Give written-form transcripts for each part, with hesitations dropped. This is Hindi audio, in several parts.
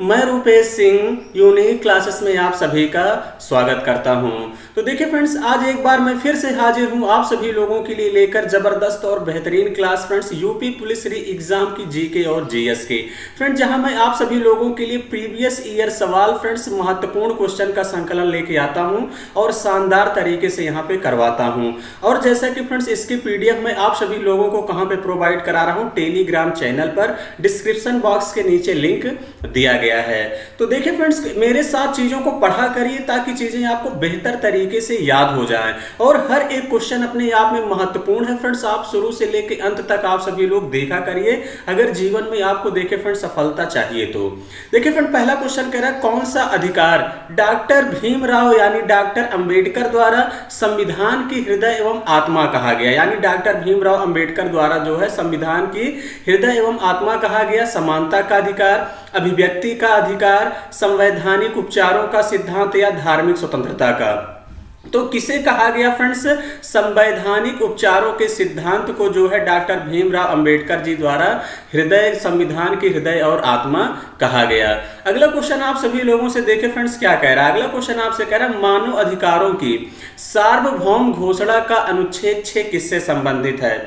मैं रूपेश सिंह यूनिक क्लासेस में आप सभी का स्वागत करता हूं। तो देखिए फ्रेंड्स, आज एक बार मैं फिर से हाजिर हूं आप सभी लोगों के लिए लेकर जबरदस्त और बेहतरीन क्लास फ्रेंड्स, यूपी पुलिस री एग्जाम की जीके और जीएस की फ्रेंड्स, जहां मैं आप सभी लोगों के लिए प्रीवियस ईयर सवाल फ्रेंड्स, महत्वपूर्ण क्वेश्चन का संकलन लेके आता हूं और शानदार तरीके से यहां पे करवाता हूं। और जैसा कि फ्रेंड्स, इसकी पीडीएफ मैं आप सभी लोगों को कहां पे प्रोवाइड करा रहा हूं, टेलीग्राम चैनल पर, डिस्क्रिप्शन बॉक्स के नीचे लिंक दिया गया है। तो देखिए फ्रेंड्स, मेरे साथ चीजों को पढ़ा करिए ताकि चीजें आपको बेहतर तरीके से याद हो जाएं। और हर एक क्वेश्चन अपने आप में महत्वपूर्ण है फ्रेंड्स, आप शुरू से लेकर अंत तक आप सभी लोग देखा करिए अगर जीवन में आपको देखे फ्रेंड्स सफलता चाहिए तो। देखिए फ्रेंड, पहला क्वेश्चन कह रहा है कौन सा अधिकार डॉक्टर भीमराव यानी डॉक्टर अंबेडकर द्वारा संविधान की हृदय एवं आत्मा कहा गया। यानी डॉक्टर भीमराव अंबेडकर द्वारा जो है संविधान की हृदय एवं आत्मा कहा गया। समानता का अधिकार, अभिव्यक्ति का अधिकार, संवैधानिक उपचारों का सिद्धांत या धार्मिक स्वतंत्रता का। तो किसे कहा गया फ्रेंड्स? संवैधानिक उपचारों के सिद्धांत को जो है डॉक्टर भीमराव अंबेडकर जी द्वारा हृदय, संविधान की हृदय और आत्मा कहा गया। अगला क्वेश्चन आप सभी लोगों से देखें फ्रेंड्स क्या कह रहा है। अगला क्वेश्चन आपसे कह रहा है मानव अधिकारों की सार्वभौम घोषणा का अनुच्छेद 6 किससे संबंधित है?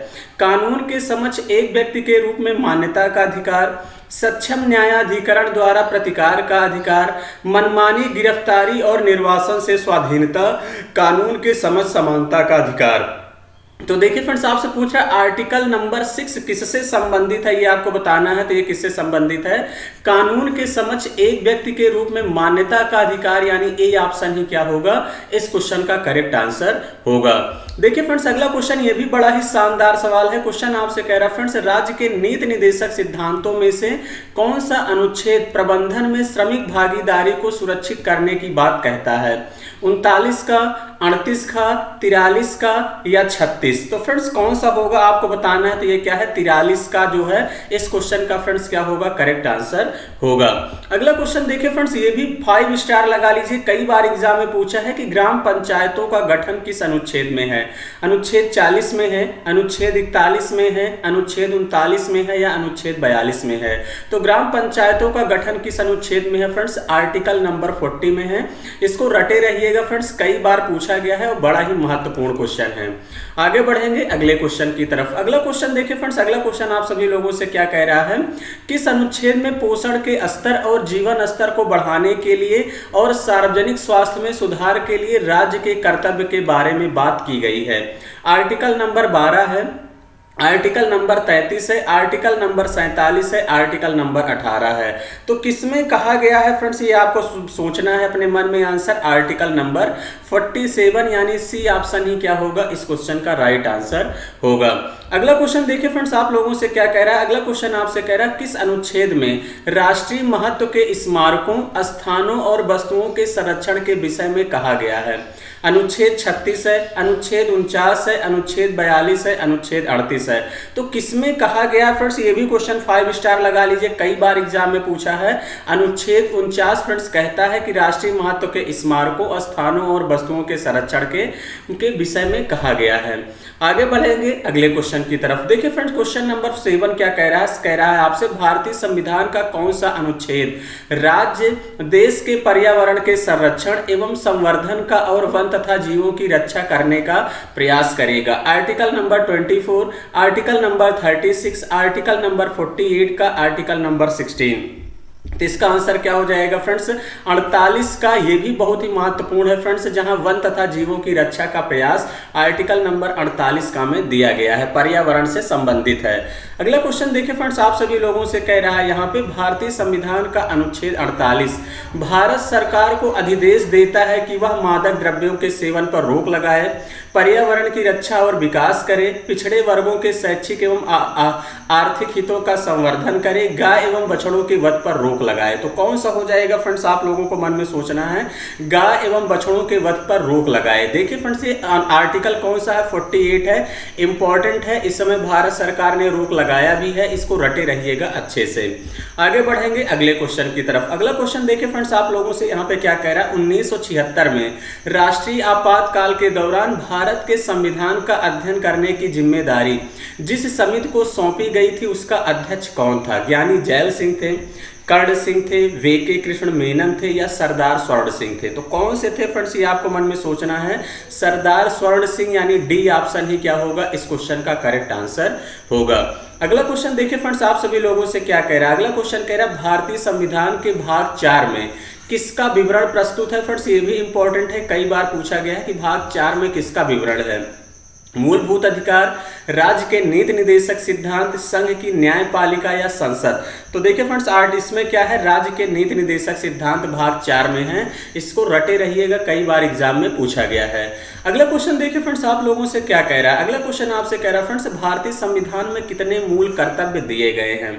कानून के समक्ष एक व्यक्ति के रूप में मान्यता का अधिकार, सक्षम न्यायाधिकरण द्वारा प्रतिकार का अधिकार, मनमानी गिरफ्तारी और निर्वासन से स्वाधीनता, कानून के समक्ष समानता का अधिकार। तो देखिए फ्रेंड्स, आपसे पूछ रहा है आर्टिकल नंबर 6 किससे संबंधित है, ये आपको बताना है। तो ये किससे संबंधित है? कानून के समक्ष एक व्यक्ति के रूप में मान्यता का अधिकार, यानी ए ऑप्शन ही क्या होगा इस क्वेश्चन का करेक्ट आंसर होगा। देखिए फ्रेंड्स, अगला क्वेश्चन ये भी बड़ा ही शानदार सवाल है। क्वेश्चन आपसे कह रहा है फ्रेंड्स, राज्य के नीति निर्देशक सिद्धांतों में से कौन सा अनुच्छेद प्रबंधन में श्रमिक भागीदारी को सुरक्षित करने की बात कहता है? 39 का, 38 का, 43 का या 36? तो फ्रेंड्स कौन सा होगा आपको बताना है। तो ये क्या है? 43 का जो है इस क्वेश्चन का फ्रेंड्स क्या होगा करेक्ट आंसर होगा। अगला क्वेश्चन देखिए फ्रेंड्स, ये भी 5 स्टार लगा लीजिए, कई बार एग्जाम में पूछा है कि ग्राम पंचायतों का गठन किस अनुच्छेद में है? अनुच्छेद 40 में है, अनुच्छेद 41 में है, अनुच्छेद 39 में है या अनुच्छेद 42 में है? तो ग्राम पंचायतों का गठन किस अनुच्छेद में है फ्रेंड्स? आर्टिकल नंबर 40 में है। इसको रटे रहिएगा फ्रेंड्स, कई बार पूछा गया है और बड़ा ही महत्वपूर्ण क्वेश्चन है। आगे बढ़ेंगे अगले क्वेश्चन की तरफ। अगला क्वेश्चन देखिए फ्रेंड्स, अगला क्वेश्चन आप सभी लोगों से क्या कह रहा है? किस अनुच्छेद में पोषण के स्तर और जीवन स्तर को बढ़ाने के लिए और सार्वजनिक स्वास्थ्य में सुधार के लिए राज्य के कर्तव्य के बारे में बात की गई है? आर्टिकल नंबर 12 है, आर्टिकल नंबर 33 है, आर्टिकल नंबर 47 है, आर्टिकल नंबर 18 है। तो किसमें कहा गया है फ्रेंड्स, ये आपको सोचना है अपने मन में आंसर। आर्टिकल नंबर 47 यानी सी ऑप्शन ही क्या होगा इस क्वेश्चन का राइट आंसर होगा। अगला क्वेश्चन देखिए फ्रेंड्स, आप लोगों से क्या कह रहा है। अगला क्वेश्चन आपसे कह रहा है किस अनुच्छेद में राष्ट्रीय महत्व के स्मारकों, स्थानों और वस्तुओं के संरक्षण के विषय में कहा गया है? अनुच्छेद 36 है, अनुच्छेद 49 है, अनुच्छेद 42 है, अनुच्छेद 38 है। तो किसमें कहा गया फ्रेंड्स? ये भी क्वेश्चन 5 स्टार लगा लीजिए, कई बार एग्जाम में पूछा है। अनुच्छेद 49 फ्रेंड्स कहता है कि राष्ट्रीय महत्व के स्मारकों, स्थानों और वस्तुओं के संरक्षण के विषय में कहा गया है। आगे बढ़ेंगे अगले क्वेश्चन की तरफ। देखिए फ्रेंड्स, क्वेश्चन नंबर 7 क्या कह रहा है? कह रहा है आपसे भारतीय संविधान का कौन सा अनुच्छेद राज्य देश के पर्यावरण के संरक्षण एवं संवर्धन का और वन तथा जीवों की रक्षा करने का प्रयास करेगा? Article number 24, article number 36, article number 48 का, आर्टिकल नंबर 16? तो इसका आंसर क्या हो जाएगा फ्रेंड्स? 48 का। ये भी बहुत ही महत्वपूर्ण है फ्रेंड्स, जहां वन तथा जीवों की रक्षा का प्रयास आर्टिकल नंबर 48 का में दिया गया है, पर्यावरण से संबंधित है। अगला क्वेश्चन देखिए फ्रेंड्स, आप सभी लोगों से कह रहा है यहाँ पे भारतीय संविधान का अनुच्छेद 48 भारत सरकार को अधिदेश देता है कि वह मादक द्रव्यों के सेवन पर रोक लगाए, पर्यावरण की रक्षा और विकास करे, पिछड़े वर्गों के शैक्षिक एवं आर्थिक हितों का संवर्धन करे, गाय एवं बछड़ों के वध पर रोक लगाए। तो कौन सा हो जाएगा फ्रेंड्स, आप लोगों को मन में सोचना है। गाय एवं बछड़ों के वध पर रोक लगाए। देखिए फ्रेंड्स, ये आर्टिकल कौन सा है? 48 है, इंपॉर्टेंट है। इस समय भारत सरकार ने रोक लगाया भी है, इसको रटे रहिएगा अच्छे से। आगे बढ़ेंगे अगले क्वेश्चन की तरफ। अगला क्वेश्चन देखिए फ्रेंड्स, आप लोगों से यहाँ पे क्या कह रहा है? 1976 में राष्ट्रीय आपातकाल के दौरान भारत के संविधान का अध्ययन करने की जिम्मेदारी जिस समिति को सौंपी गई थी उसका अध्यक्ष कौन था? ज्ञानी जैल सिंह थे, कर्ण सिंह थे, वेके कृष्ण मेनन थे या सरदार स्वर्ण सिंह थे? तो कौन से थे फ्रेंड्स, ये आपको मन में सोचना है। सरदार स्वर्ण सिंह यानी डी ऑप्शन ही क्या होगा इस क्वेश्चन का करेक्ट आंसर होगा। अगला क्वेश्चन देखिए फ्रेंड्स, आप सभी लोगों से क्या कह रहा है। अगला क्वेश्चन कह रहा है भारतीय संविधान के भाग 4 में किसका विवरण प्रस्तुत है। फ्रेंड्स ये भी इंपॉर्टेंट है, कई बार पूछा गया है कि भाग 4 में किसका विवरण है। मूलभूत अधिकार, राज्य के नीति निदेशक सिद्धांत, संघ की न्यायपालिका या संसद। तो देखिए फ्रेंड्स इसमें क्या है, राज्य के नीति निदेशक सिद्धांत भाग 4 में है, इसको रटे रहिएगा, कई बार एग्जाम में पूछा गया है। अगला क्वेश्चन देखिए फ्रेंड्स, आप लोगों से क्या कह रहा है। अगला क्वेश्चन आपसे कह रहा है फ्रेंड्स, भारतीय संविधान में कितने मूल कर्तव्य दिए गए हैं।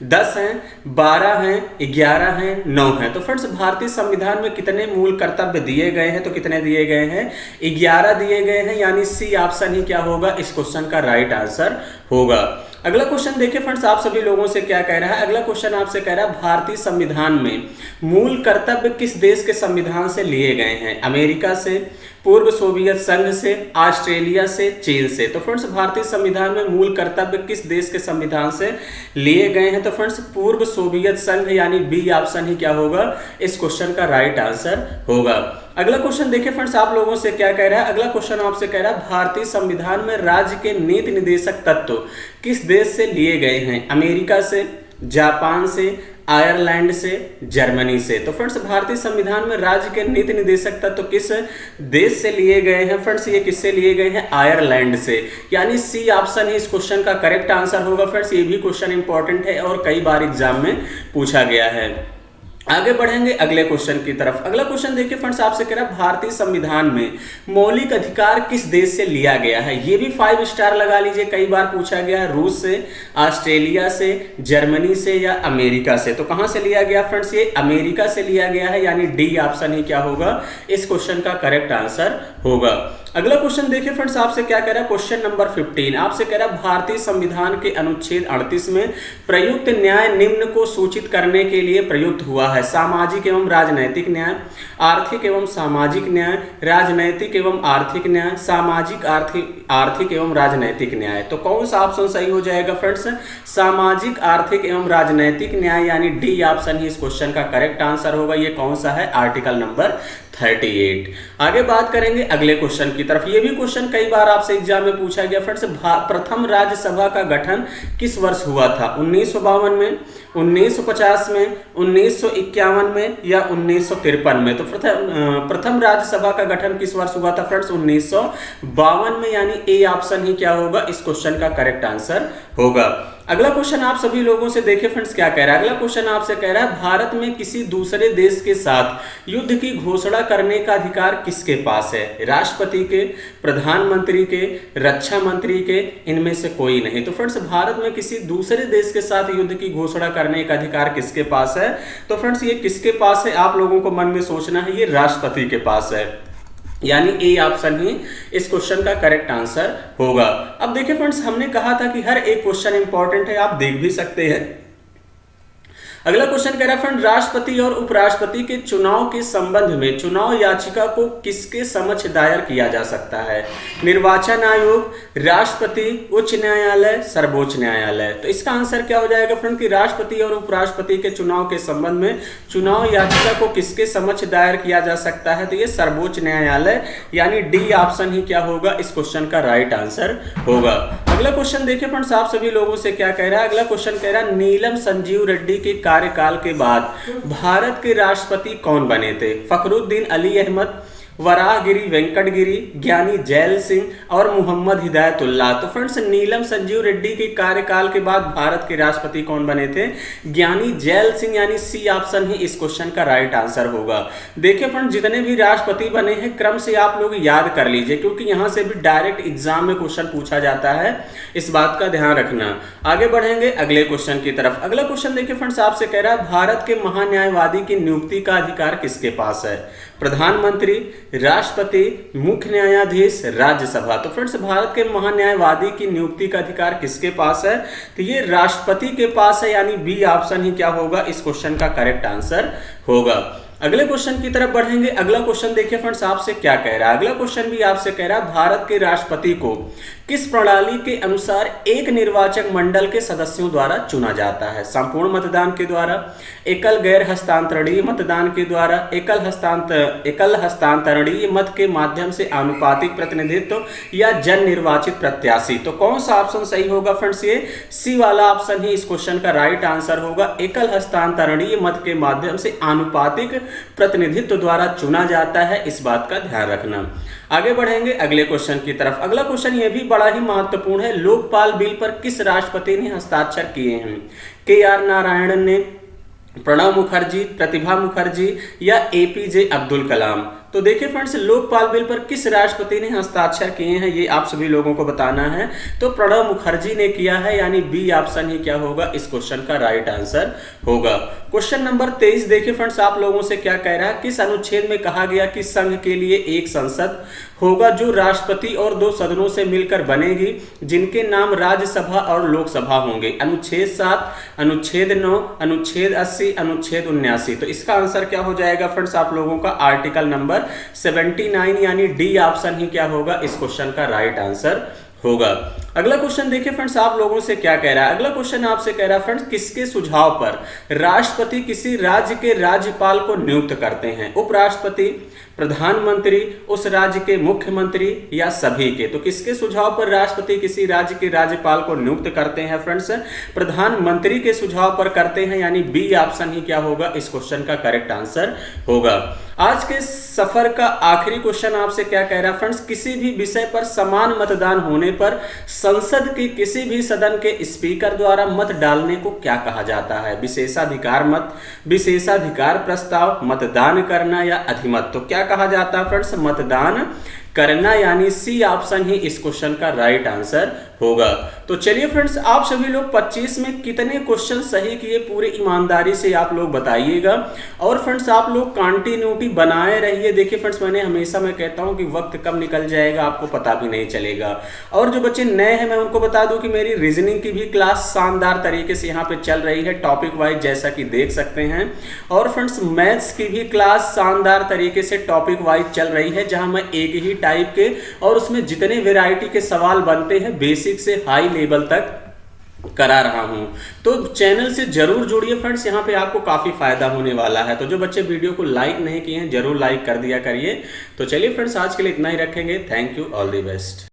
10 हैं, 12 हैं, 11 हैं, 9 हैं। तो फ्रेंड्स भारतीय संविधान में कितने मूल कर्तव्य दिए गए हैं, तो कितने दिए गए हैं, 11 दिए गए हैं, यानी सी ऑप्शन ही क्या होगा इस क्वेश्चन का राइट आंसर होगा। अगला क्वेश्चन देखिए फ्रेंड्स, आप सभी लोगों से क्या कह रहा है। अगला क्वेश्चन आपसे कह रहा है भारतीय संविधान में मूल कर्तव्य किस देश के संविधान से लिए गए हैं। अमेरिका से, पूर्व सोवियत संघ से, ऑस्ट्रेलिया से, चीन से। तो फ्रेंड्स भारतीय संविधान में मूल कर्तव्य किस देश के संविधान से लिए गए हैं, तो फ्रेंड्स पूर्व सोवियत संघ यानी बी ऑप्शन ही क्या होगा इस क्वेश्चन का राइट आंसर होगा। अगला क्वेश्चन देखिए फ्रेंड्स, आप लोगों से क्या कह रहा है। अगला क्वेश्चन आपसे कह रहा है भारतीय संविधान में राज्य के नीति निदेशक तत्व किस देश से लिए गए हैं। अमेरिका से, जापान से, आयरलैंड से, जर्मनी से। तो फ्रेंड्स भारतीय संविधान में राज्य के नीति निदेशक तत्व किस देश से लिए गए हैं। फ्रेंड्स ये किससे लिए गए हैं, आयरलैंड से, यानी सी ऑप्शन ही इस क्वेश्चन का करेक्ट आंसर होगा। फ्रेंड्स ये भी क्वेश्चन इंपॉर्टेंट है और कई बार एग्जाम में पूछा गया है। आगे बढ़ेंगे अगले क्वेश्चन की तरफ। अगला क्वेश्चन देखिए फ्रेंड्स, आपसे कह रहा है भारतीय संविधान में मौलिक अधिकार किस देश से लिया गया है। ये भी 5 स्टार लगा लीजिए, कई बार पूछा गया है। रूस से, ऑस्ट्रेलिया से, जर्मनी से या अमेरिका से। तो कहां से लिया गया फ्रेंड्स, ये अमेरिका से लिया गया है, यानी डी ऑप्शन ही क्या होगा इस क्वेश्चन का करेक्ट आंसर होगा। अगला क्वेश्चन देखिए फ्रेंड्स, आपसे क्या कह रहा है, क्वेश्चन नंबर 15 आपसे कह रहा है भारतीय संविधान के अनुच्छेद 38 में प्रयुक्त न्याय निम्न को सूचित करने के लिए प्रयुक्त हुआ है। सामाजिक एवं राजनैतिक न्याय, आर्थिक एवं सामाजिक न्याय, राजनैतिक एवं आर्थिक न्याय, सामाजिक आर्थिक एवं राजनैतिक न्याय। तो कौन सा ऑप्शन सही हो जाएगा फ्रेंड्स, सामाजिक आर्थिक एवं राजनैतिक न्याय, यानी डी ऑप्शन ही इस क्वेश्चन का करेक्ट आंसर होगा। ये कौन सा है, आर्टिकल नंबर 38। आगे बात करेंगे अगले क्वेश्चन की तरफ। ये भी क्वेश्चन कई बार आपसे एग्जाम में पूछा गया फ्रेंड्स, प्रथम राज्यसभा का गठन किस वर्ष हुआ था। 1952 में, 1950 में, 1951 में या 1953 में। तो प्रथम राज्यसभा का गठन किस वर्ष हुआ था फ्रेंड्स, 1952 में, यानी ए ऑप्शन ही क्या होगा इस क्वेश्चन का करेक्ट आंसर होगा। अगला क्वेश्चन आप सभी लोगों से देखिए फ्रेंड्स क्या कह रहा है। अगला क्वेश्चन आपसे कह रहा है भारत में किसी दूसरे देश के साथ युद्ध की घोषणा करने का अधिकार किसके पास है। राष्ट्रपति के, प्रधानमंत्री के, रक्षा मंत्री के, इनमें से कोई नहीं। तो फ्रेंड्स भारत में किसी दूसरे देश के साथ युद्ध की घोषणा करने का अधिकार किसके पास है। तो फ्रेंड्स ये किसके पास है, आप लोगों को मन में सोचना है, ये राष्ट्रपति के पास है, यानी ए ऑप्शन ही इस क्वेश्चन का करेक्ट आंसर होगा। अब देखिए फ्रेंड्स, हमने कहा था कि हर एक क्वेश्चन इंपॉर्टेंट है, आप देख भी सकते हैं। अगला क्वेश्चन कह रहा है फ्रेंड, राष्ट्रपति और उपराष्ट्रपति के चुनाव के संबंध में चुनाव याचिका को किसके समक्ष दायर किया जा सकता है। निर्वाचन आयोग, राष्ट्रपति, उच्च न्यायालय, सर्वोच्च न्यायालय। तो इसका आंसर क्या हो जाएगा फ्रेंड कि राष्ट्रपति और उपराष्ट्रपति के चुनाव के संबंध में चुनाव याचिका को किसके समक्ष दायर किया जा सकता है। तो ये सर्वोच्च न्यायालय, यानी डी ऑप्शन ही क्या होगा इस क्वेश्चन का राइट आंसर होगा। अगला क्वेश्चन देखिए फ्रेंड्स, आप सभी लोगों से क्या कह रहा है। अगला क्वेश्चन कह रहा है नीलम संजीव रेड्डी के कार्यकाल के बाद भारत के राष्ट्रपति कौन बने थे। फखरुद्दीन अली अहमद, वराहगिरी वेंकटगिरी, ज्ञानी जैल सिंह और मोहम्मद हिदायतुल्लाह। तो फ्रेंड्स नीलम संजीव रेड्डी के कार्यकाल के बाद भारत के राष्ट्रपति कौन बने थे, ज्ञानी जैल सिंह, यानी सी ऑप्शन ही इस क्वेश्चन का राइट आंसर होगा। देखिए फ्रेंड्स जितने भी राष्ट्रपति बने हैं क्रम से आप लोग याद कर लीजिए, क्योंकि यहां से भी डायरेक्ट एग्जाम में क्वेश्चन पूछा जाता है, इस बात का ध्यान रखना। आगे बढ़ेंगे अगले क्वेश्चन की तरफ। अगला क्वेश्चन देखिए फ्रेंड्स, आपसे कह रहा है भारत के महान्यायवादी की नियुक्ति का अधिकार किसके पास है। प्रधानमंत्री, राष्ट्रपति, मुख्य न्यायाधीश, राज्यसभा। तो फ्रेंड्स भारत के महान्यायवादी की नियुक्ति का अधिकार किसके पास है, तो ये राष्ट्रपति के पास है, यानी बी ऑप्शन ही क्या होगा इस क्वेश्चन का करेक्ट आंसर होगा। अगले क्वेश्चन की तरफ बढ़ेंगे। अगला क्वेश्चन देखिए फ्रेंड्स आपसे क्या कह रहा है। अगला क्वेश्चन भी आपसे कह रहा है भारत के राष्ट्रपति को किस प्रणाली के अनुसार एक निर्वाचक मंडल के सदस्यों द्वारा चुना जाता है? संपूर्ण मतदान के द्वारा, एकल गैर हस्तांतरणीय मतदान के द्वारा, एकल हस्तांतरणीय मत के माध्यम से आनुपातिक प्रतिनिधित्व या जन निर्वाचित प्रत्याशी। तो कौन सा ऑप्शन सही होगा फ्रेंड्स? ये सी वाला ऑप्शन ही इस क्वेश्चन का राइट आंसर होगा। एकल हस्तांतरणीय मत के माध्यम से आनुपातिक प्रतिनिधित्व द्वारा चुना जाता है, इस बात का ध्यान रखना। आगे बढ़ेंगे अगले क्वेश्चन की तरफ। अगला क्वेश्चन यह भी बड़ा ही महत्वपूर्ण है। लोकपाल बिल पर किस राष्ट्रपति ने हस्ताक्षर किए हैं? के.आर. नारायणन ने, प्रणब मुखर्जी, प्रतिभा मुखर्जी या एपीजे अब्दुल कलाम? तो देखिए फ्रेंड्स, लोकपाल बिल पर किस राष्ट्रपति ने हस्ताक्षर किए हैं ये आप सभी लोगों को बताना है। तो प्रणब मुखर्जी ने किया है, यानी बी ऑप्शन ही क्या होगा इस क्वेश्चन का राइट आंसर होगा। क्वेश्चन नंबर 23 देखिए फ्रेंड्स आप लोगों से क्या कह रहा है। किस अनुच्छेद में कहा गया कि संघ के लिए एक संसद होगा जो राष्ट्रपति और 2 सदनों से मिलकर बनेगी, जिनके नाम राज्यसभा और लोकसभा होंगे? अनुच्छेद 7, अनुच्छेद 9, अनुच्छेद 80, अनुच्छेद 79। तो इसका आंसर क्या हो जाएगा फ्रेंड्स आप लोगों का? आर्टिकल नंबर 79, यानी डी ऑप्शन ही क्या होगा इस क्वेश्चन का राइट आंसर होगा। अगला क्वेश्चन देखिए फ्रेंड्स आप लोगों से क्या कह रहा है। अगला क्वेश्चन आपसे कह रहा है फ्रेंड्स, किसके सुझाव पर राष्ट्रपति किसी राज्य के राज्यपाल को नियुक्त करते हैं? उपराष्ट्रपति, प्रधानमंत्री, उस राज्य के मुख्यमंत्री या सभी के? तो किसके सुझाव पर राष्ट्रपति किसी राज्य के राज्यपाल को नियुक्त करते हैं फ्रेंड्स? प्रधानमंत्री के सुझाव पर करते हैं, यानी बी ऑप्शन ही क्या होगा इस क्वेश्चन का करेक्ट आंसर होगा। आज के सफर का आखिरी क्वेश्चन आपसे क्या कह रहा है फ्रेंड्स, किसी भी विषय पर समान मतदान होने पर संसद के किसी भी सदन के स्पीकर द्वारा मत डालने को क्या कहा जाता है? विशेषाधिकार मत, विशेषाधिकार प्रस्ताव, मतदान करना या अधिमत? तो क्या कहा जाता है फ्रेंड्स? मतदान करना, यानी सी ऑप्शन ही इस क्वेश्चन का राइट आंसर होगा। तो चलिए फ्रेंड्स, आप सभी लोग 25 में कितने क्वेश्चन सही किए पूरी ईमानदारी से आप लोग बताइएगा। और फ्रेंड्स आप लोग कंटिन्यूटी बनाए रहिए। देखिए फ्रेंड्स, मैं कहता हूं कि वक्त कब निकल जाएगा आपको पता भी नहीं चलेगा। और जो बच्चे नए हैं मैं उनको बता दूं कि मेरी रीजनिंग की भी क्लास शानदार तरीके से यहाँ पे चल रही है, टॉपिक वाइज जैसा कि देख सकते हैं। और फ्रेंड्स मैथ्स की भी क्लास शानदार तरीके से टॉपिक वाइज चल रही है, जहां मैं एक ही टाइप के और उसमें जितने वैरायटी के सवाल बनते हैं बेसिक से हाई लेवल तक करा रहा हूं। तो चैनल से जरूर जुड़िए फ्रेंड्स, यहां पे आपको काफी फायदा होने वाला है। तो जो बच्चे वीडियो को लाइक नहीं किए हैं जरूर लाइक कर दिया करिए। तो चलिए फ्रेंड्स, आज के लिए इतना ही रखेंगे। Thank you, all the best.